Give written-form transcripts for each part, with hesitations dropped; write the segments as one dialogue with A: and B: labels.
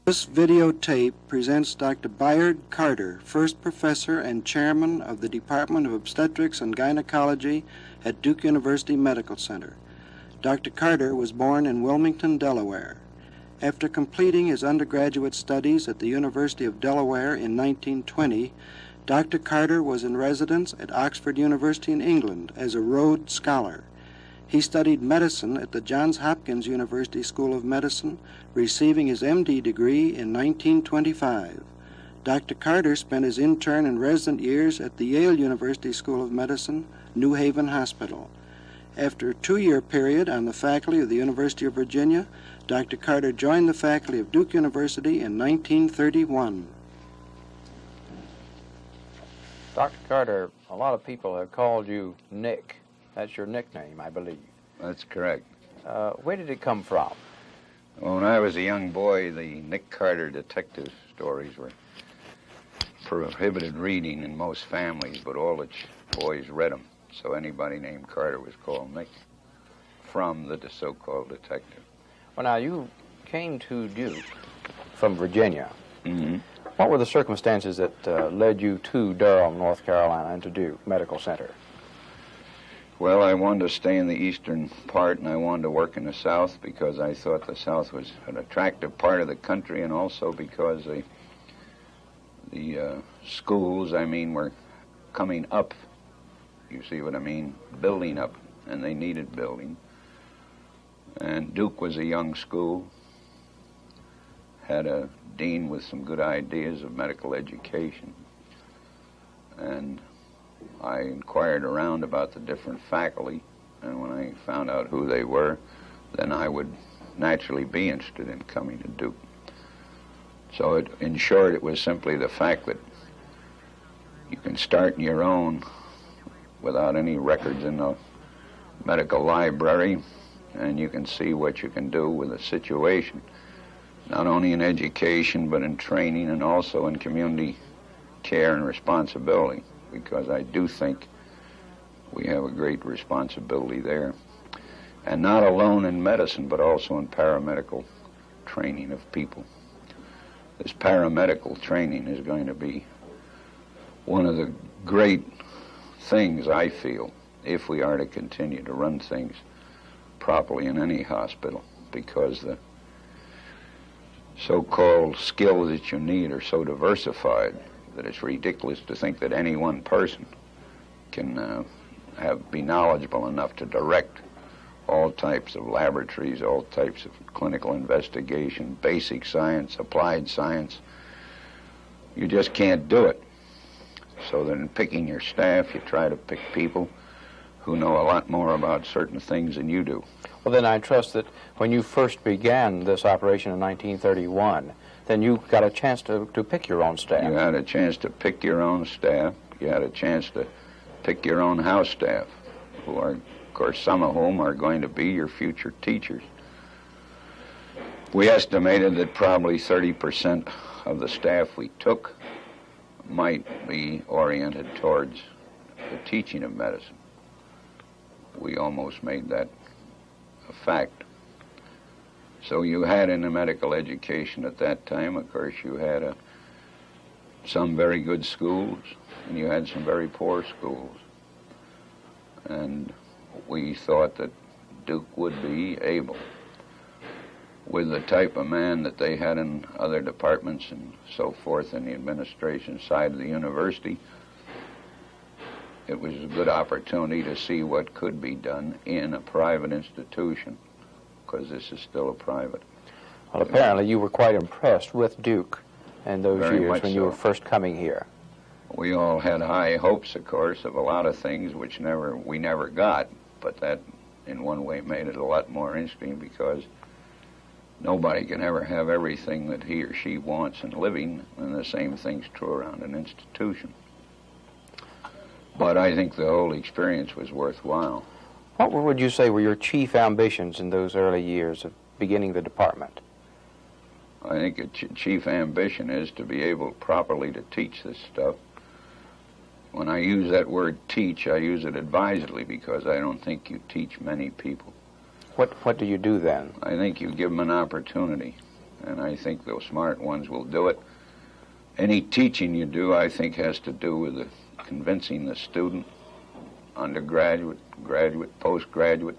A: This videotape presents Dr. Bayard Carter, first professor and chairman of the Department of Obstetrics and Gynecology at Duke University Medical Center. Dr. Carter was born in Wilmington, Delaware. After completing his undergraduate studies at the University of Delaware in 1920, Dr. Carter was in residence at Oxford University in England as a Rhodes Scholar. He studied medicine at the Johns Hopkins University School of Medicine, receiving his MD degree in 1925. Dr. Carter spent his intern and resident years at the Yale University School of Medicine, New Haven Hospital. After a 2-year period on the faculty of the University of Virginia, Dr. Carter joined the faculty of Duke University in 1931.
B: Dr. Carter, a lot of people have called you Nick. That's your nickname, I believe.
C: That's correct.
B: Where did it come from?
C: Well, when I was a young boy, the Nick Carter detective stories were prohibited reading in most families, but all the boys read them. So anybody named Carter was called Nick from the so-called detective.
B: Well, now, you came to Duke from Virginia.
C: Mm-hmm.
B: What were the circumstances that led you to Durham, North Carolina, and to Duke Medical Center?
C: Well, I wanted to stay in the eastern part, and I wanted to work in the South because I thought the South was an attractive part of the country, and also because the schools, were coming up. You see what I mean? Building up, and they needed building. And Duke was a young school, had a dean with some good ideas of medical education, and I inquired around about the different faculty, and when I found out who they were, then I would naturally be interested in coming to Duke. So in short, it was simply the fact that you can start in your own without any records in the medical library, and you can see what you can do with a situation, not only in education, but in training and also in community care and responsibility, because I do think we have a great responsibility there. And not alone in medicine, but also in paramedical training of people. This paramedical training is going to be one of the great things, I feel, if we are to continue to run things properly in any hospital, because the so-called skills that you need are so diversified that it's ridiculous to think that any one person can be knowledgeable enough to direct all types of laboratories, all types of clinical investigation, basic science, applied science. You just can't do it. So that in picking your staff, you try to pick people who know a lot more about certain things than you do.
B: Well, then I trust that when you first began this operation in 1931, then you got a chance to pick your own staff.
C: You had a chance to pick your own staff. You had a chance to pick your own house staff, who are, of course, some of whom are going to be your future teachers. We estimated that probably 30% of the staff we took might be oriented towards the teaching of medicine. We almost made that a fact. So you had in the medical education at that time, of course, you had some very good schools, and you had some very poor schools. And we thought that Duke would be able, with the type of man that they had in other departments and so forth in the administration side of the university, it was a good opportunity to see what could be done in a private institution, because this is still a private.
B: Well, apparently you were quite impressed with Duke in those
C: Very
B: years
C: much
B: when you were first coming here.
C: We all had high hopes, of course, of a lot of things which we never got, but that in one way made it a lot more interesting, because nobody can ever have everything that he or she wants in living, and the same thing's true around an institution. But I think the whole experience was worthwhile.
B: What would you say were your chief ambitions in those early years of beginning the department?
C: I think a chief ambition is to be able properly to teach this stuff. When I use that word teach, I use it advisedly, because I don't think you teach many people.
B: What do you do then?
C: I think you give them an opportunity, and I think the smart ones will do it. Any teaching you do, I think, has to do with convincing the student, undergraduate, graduate, postgraduate,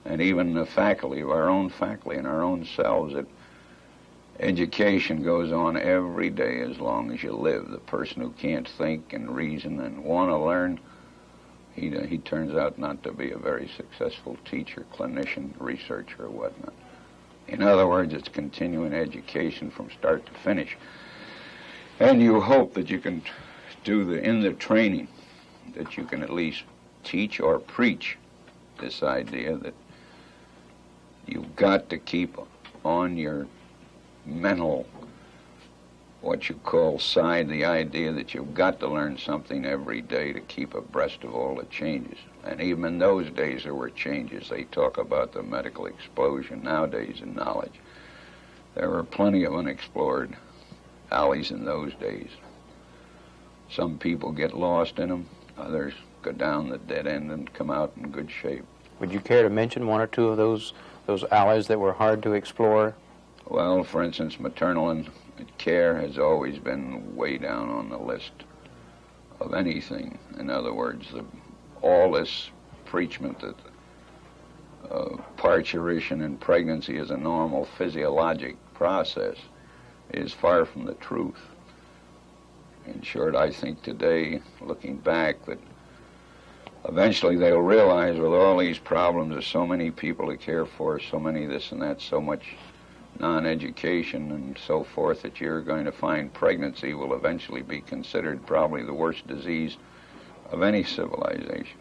C: and even the faculty, our own faculty and our own selves, that education goes on every day as long as you live. The person who can't think and reason and want to learn, he turns out not to be a very successful teacher, clinician, researcher, or whatnot. In other words, it's continuing education from start to finish. And you hope that you can do in the training, that you can at least teach or preach this idea that you've got to keep on your mental, what you call side, the idea that you've got to learn something every day to keep abreast of all the changes. And even in those days there were changes. They talk about the medical explosion nowadays in knowledge. There were plenty of unexplored alleys in those days. Some people get lost in them, others go down the dead end and come out in good shape.
B: Would you care to mention one or two of those alleys that were hard to explore?
C: Well, for instance, maternal care has always been way down on the list of anything. In other words, all this preachment that parturition and pregnancy is a normal physiologic process is far from the truth. In short, I think today, looking back, that eventually they'll realize with all these problems, there's so many people to care for, so many this and that, so much non-education and so forth, that you're going to find pregnancy will eventually be considered probably the worst disease of any civilization.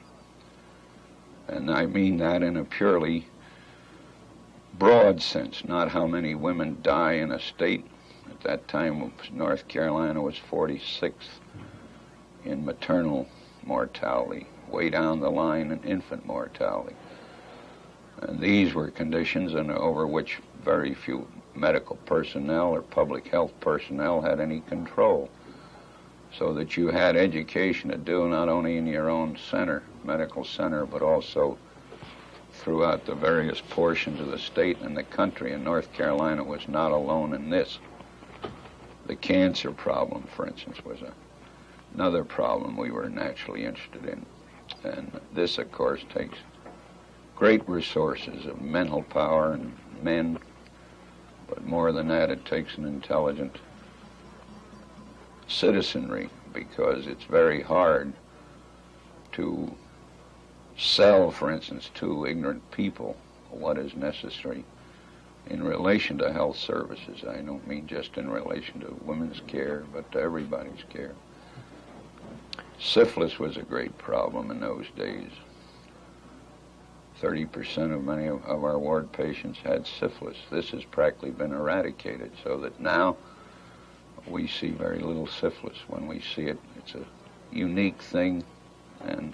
C: And I mean that in a purely broad sense, not how many women die in a state. At that time, North Carolina was 46th in maternal mortality, way down the line in infant mortality. And these were conditions over which very few medical personnel or public health personnel had any control. So that you had education to do not only in your own center, medical center, but also throughout the various portions of the state and the country. And North Carolina was not alone in this. The cancer problem, for instance, was another problem we were naturally interested in. And this, of course, takes great resources of mental power and men, but more than that, it takes an intelligent citizenry, because it's very hard to sell, for instance, to ignorant people what is necessary in relation to health services. I don't mean just in relation to women's care, but to everybody's care. Syphilis was a great problem in those days. 30% of many of our ward patients had syphilis. This has practically been eradicated, so that now we see very little syphilis. When we see it, it's a unique thing, and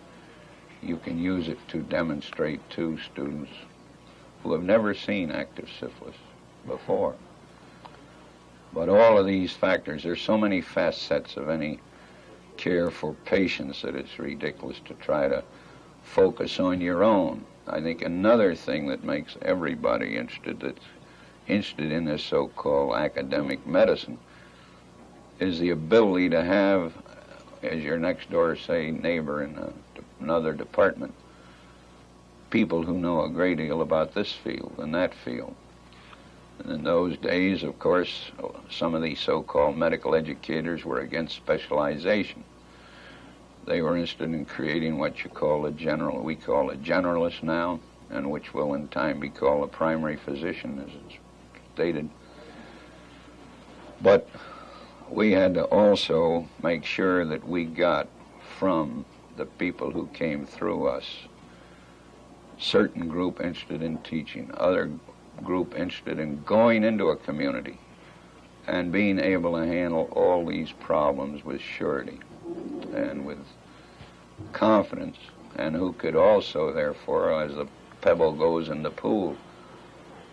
C: you can use it to demonstrate to students who have never seen active syphilis before. But all of these factors, there's so many facets of any care for patients that it's ridiculous to try to focus on your own. I think another thing that makes everybody interested in this so-called academic medicine is the ability to have, as your next door, say, neighbor in another department, people who know a great deal about this field and that field. And in those days, of course, some of these so-called medical educators were against specialization. They were interested in creating what you call a general, we call a generalist now, and which will in time be called a primary physician, as it's stated. But we had to also make sure that we got from the people who came through us certain group interested in teaching, other group interested in going into a community and being able to handle all these problems with surety and with confidence, and who could also, therefore, as the pebble goes in the pool,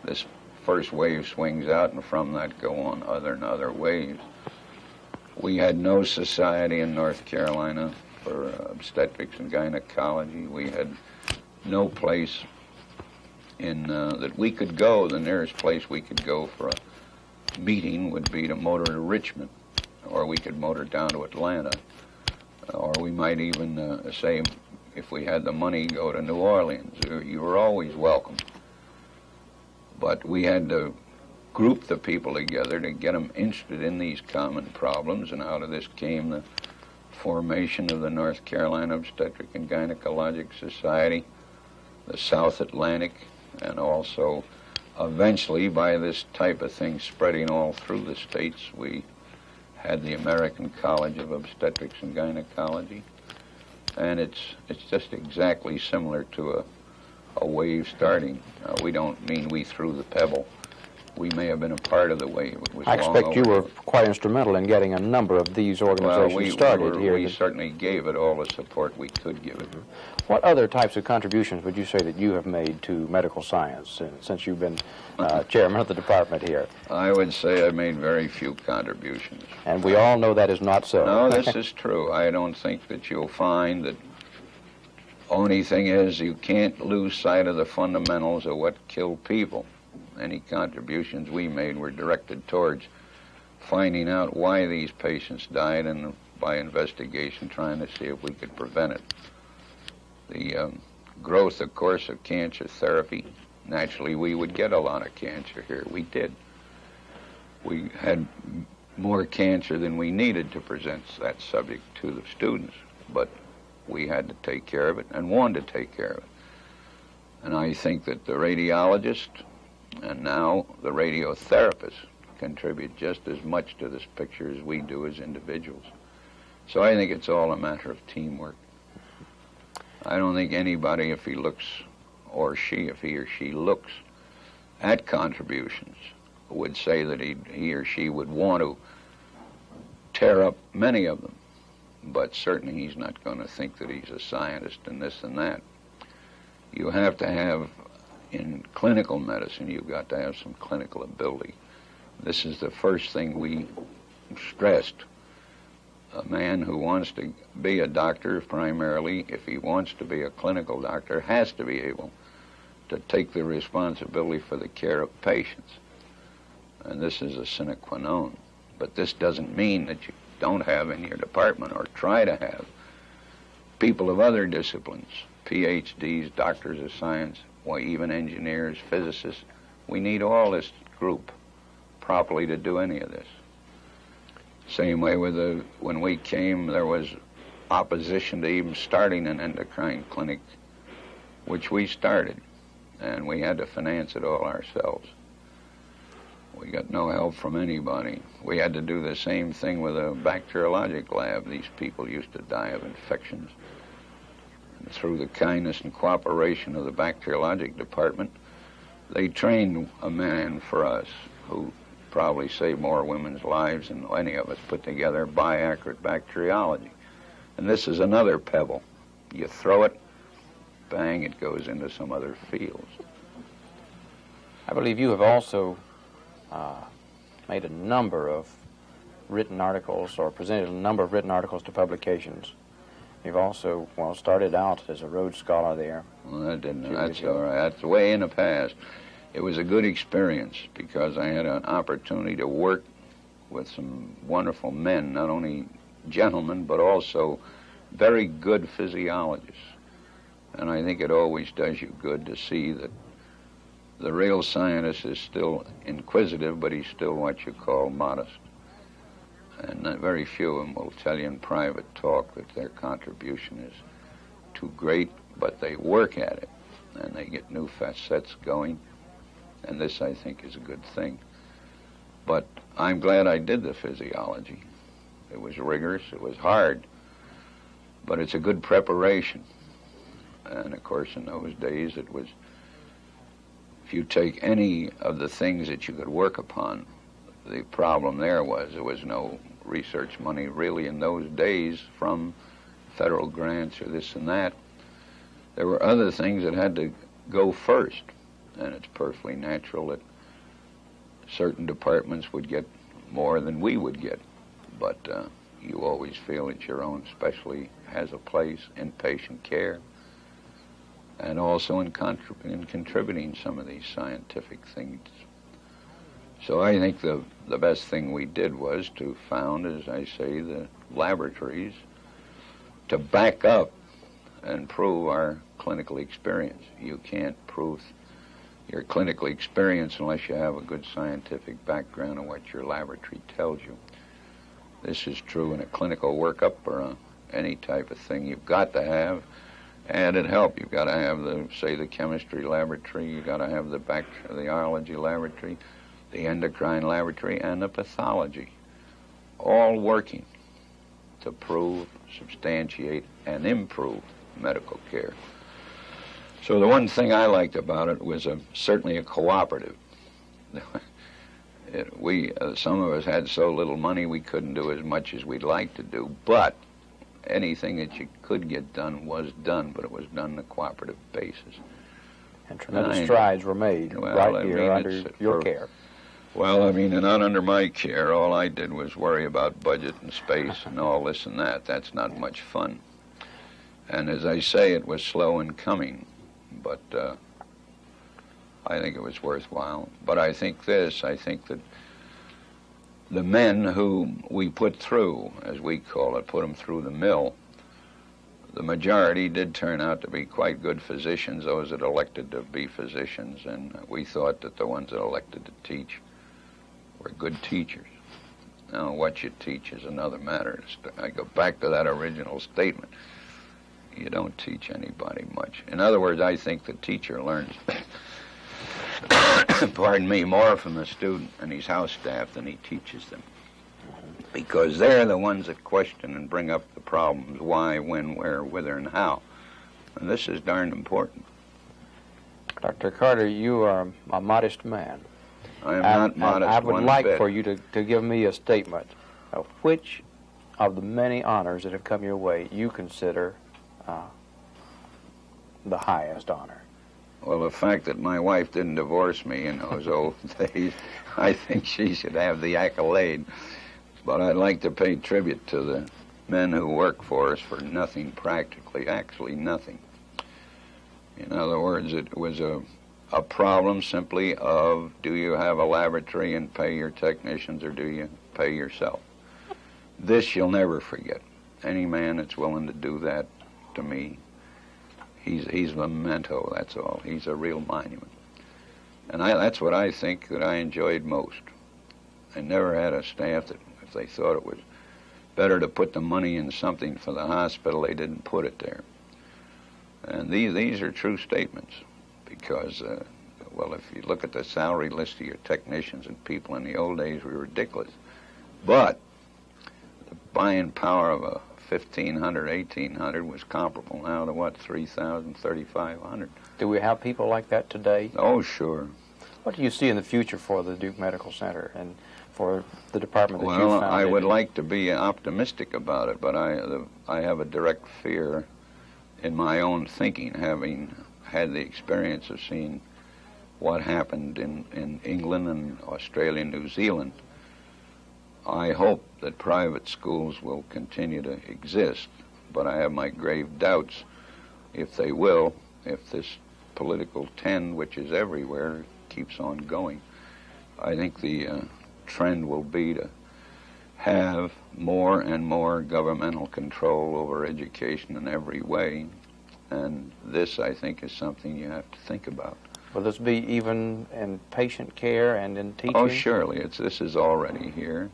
C: this first wave swings out, and from that go on other and other waves. We had no society in North Carolina for obstetrics and gynecology. We had no place in that we could go. The nearest place we could go for meeting would be to motor to Richmond, or we could motor down to Atlanta, or we might even say, if we had the money, go to New Orleans. You were always welcome. But we had to group the people together to get them interested in these common problems, and out of this came the formation of the North Carolina Obstetric and Gynecologic Society, the South Atlantic, and also eventually, by this type of thing spreading all through the states, we had the American College of Obstetrics and Gynecology. And it's just exactly similar to a wave starting. We don't mean we threw the pebble. We may have been a part of the wave. It was
B: I expect you were quite instrumental in getting a number of these organizations started here.
C: We certainly gave it all the support we could give it.
B: What other types of contributions would you say that you have made to medical science since you've been chairman of the department here?
C: I would say I made very few contributions.
B: And we all know that is not so.
C: No, this is true. I don't think that you'll find that. Only thing is, you can't lose sight of the fundamentals of what killed people. Any contributions we made were directed towards finding out why these patients died, and by investigation trying to see if we could prevent it. The growth, of course, of cancer therapy, naturally we would get a lot of cancer here. We did. We had more cancer than we needed to present that subject to the students, but we had to take care of it and wanted to take care of it. And I think that the radiologist and now the radiotherapists contribute just as much to this picture as we do as individuals. So I think it's all a matter of teamwork. I don't think anybody, if he looks, or she, if he or she looks at contributions, would say that he or she would want to tear up many of them. But certainly he's not going to think that he's a scientist and this and that. You have to have, in clinical medicine, you've got to have some clinical ability. This is the first thing we stressed. A man who wants to be a doctor primarily, if he wants to be a clinical doctor, has to be able to take the responsibility for the care of patients. And this is a sine qua non. But this doesn't mean that you don't have in your department, or try to have, people of other disciplines, PhDs, doctors of science, or even engineers, physicists. We need all this group properly to do any of this. Same way with when we came, there was opposition to even starting an endocrine clinic, which we started, and we had to finance it all ourselves. We got no help from anybody. We had to do the same thing with a bacteriologic lab. These people used to die of infections. And through the kindness and cooperation of the bacteriologic department, they trained a man for us who probably saved more women's lives than any of us put together by accurate bacteriology. And this is another pebble. You throw it, bang, it goes into some other fields.
B: I believe you have also made a number of written articles, or presented a number of written articles to publications. You've also, started out as a Rhodes Scholar there.
C: Well, that's all right. That's way in the past. It was a good experience because I had an opportunity to work with some wonderful men, not only gentlemen, but also very good physiologists. And I think it always does you good to see that the real scientist is still inquisitive, but he's still what you call modest. And very few of them will tell you in private talk that their contribution is too great, but they work at it, and they get new facets going. And this, I think, is a good thing. But I'm glad I did the physiology. It was rigorous, it was hard, but it's a good preparation. And of course, in those days, it was, if you take any of the things that you could work upon, the problem there was no research money really in those days from federal grants or this and that. There were other things that had to go first, and it's perfectly natural that certain departments would get more than we would get, but you always feel that your own specialty has a place in patient care and also in contributing some of these scientific things. So I think the best thing we did was to found, as I say, the laboratories to back up and prove our clinical experience. You can't prove your clinical experience unless you have a good scientific background of what your laboratory tells you. This is true in a clinical workup or any type of thing. You've got to have added help. You've got to have the chemistry laboratory, you've got to have the bacteriology laboratory, the endocrine laboratory, and the pathology, all working to prove, substantiate, and improve medical care. So the one thing I liked about it was certainly a cooperative. Some of us had so little money we couldn't do as much as we'd like to do, but anything that you could get done was done, but it was done on a cooperative basis.
B: And tremendous strides were made here under your care.
C: Well, I mean, not under my care. All I did was worry about budget and space and all this and that. That's not much fun. And as I say, it was slow in coming, but I think it was worthwhile. But I think that the men who we put through, as we call it, put them through the mill, the majority did turn out to be quite good physicians, those that elected to be physicians, and we thought that the ones that elected to teach were good teachers. Now, what you teach is another matter. I go back to that original statement. You don't teach anybody much. In other words, I think the teacher learns, pardon me, more from the student and his house staff than he teaches them. Because they're the ones that question and bring up the problems, why, when, where, whither, and how. And this is darned important.
B: Dr. Carter, you are a modest man.
C: I am not modest.
B: I would like for you to give me a statement of which of the many honors that have come your way you consider the highest honor.
C: Well, the fact that my wife didn't divorce me in those old days, I think she should have the accolade. But I'd like to pay tribute to the men who work for us for nothing practically, actually nothing. In other words, it was a problem simply of, do you have a laboratory and pay your technicians, or do you pay yourself? This you'll never forget. Any man that's willing to do that, to me, he's a memento, that's all. He's a real monument. And that's what I think that I enjoyed most. I never had a staff that, if they thought it was better to put the money in something for the hospital, they didn't put it there. And these are true statements. Because, well, if you look at the salary list of your technicians and people in the old days, were ridiculous. But the buying power of a 1,500, 1,800 was comparable now to, what, 3,000, 3,500.
B: Do we have people like that today?
C: Oh, sure.
B: What do you see in the future for the Duke Medical Center and for the department that you
C: founded?
B: Well,
C: I would like to be optimistic about it, but I have a direct fear in my own thinking, having had the experience of seeing what happened in England and Australia and New Zealand. I hope that private schools will continue to exist, but I have my grave doubts if they will, if this political trend, which is everywhere, keeps on going. I think the trend will be to have more and more governmental control over education in every way. And this, I think, is something you have to think about.
B: Will this be even in patient care and in teaching?
C: Oh, surely. This is already here.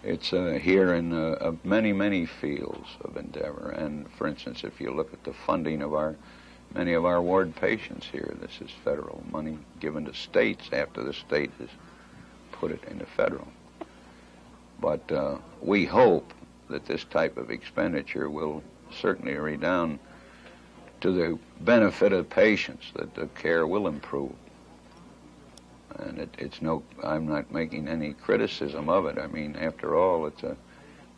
C: It's here in many, many fields of endeavor. And, for instance, if you look at the funding of many of our ward patients here, this is federal money given to states after the state has put it into federal. But we hope that this type of expenditure will certainly redound to the benefit of patients, that the care will improve. And I'm not making any criticism of it. I mean, after all,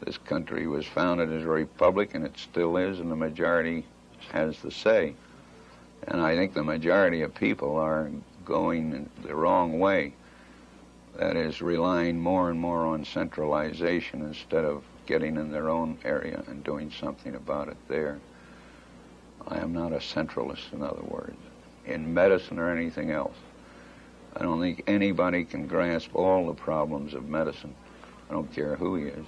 C: this country was founded as a republic, and it still is, and the majority has the say. And I think the majority of people are going the wrong way. That is, relying more and more on centralization instead of getting in their own area and doing something about it there. I am not a centralist, in other words, in medicine or anything else. I don't think anybody can grasp all the problems of medicine. I don't care who he is.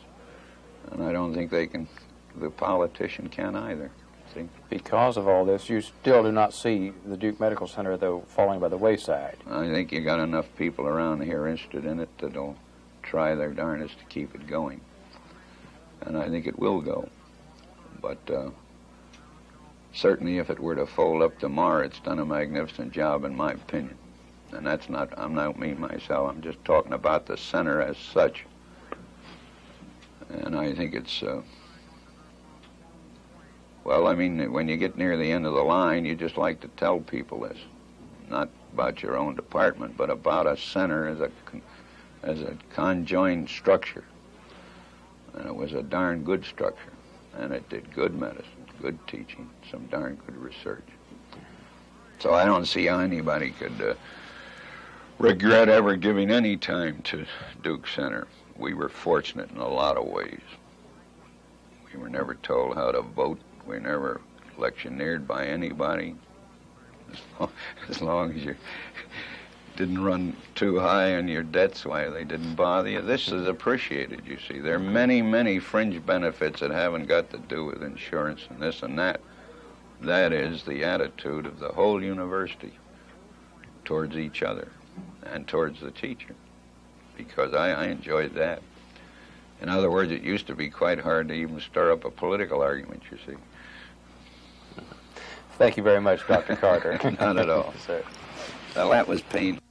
C: And I don't think the politician can either. See?
B: Because of all this, you still do not see the Duke Medical Center, though, falling by the wayside.
C: I think you got enough people around here interested in it that'll try their darndest to keep it going. And I think it will go. But certainly if it were to fold up tomorrow, it's done a magnificent job in my opinion. And that's not, I'm not me myself, I'm just talking about the center as such. And I think it's, well, I mean, when you get near the end of the line, you just like to tell people this. Not about your own department, but about a center as a conjoined structure. And it was a darn good structure. And it did good medicine, good teaching, some darn good research. So I don't see how anybody could regret ever giving any time to Duke Center. We were fortunate in a lot of ways. We were never told how to vote. We were never electioneered by anybody. As long as you didn't run too high on your debts, why they didn't bother you. This is appreciated, you see. There are many, many fringe benefits that haven't got to do with insurance and this and that. That is the attitude of the whole university towards each other and towards the teacher, because I enjoyed that. In other words, it used to be quite hard to even stir up a political argument, you see.
B: Thank you very much, Dr. Carter.
C: Not at all.
B: Sir.
C: Well, that was painful.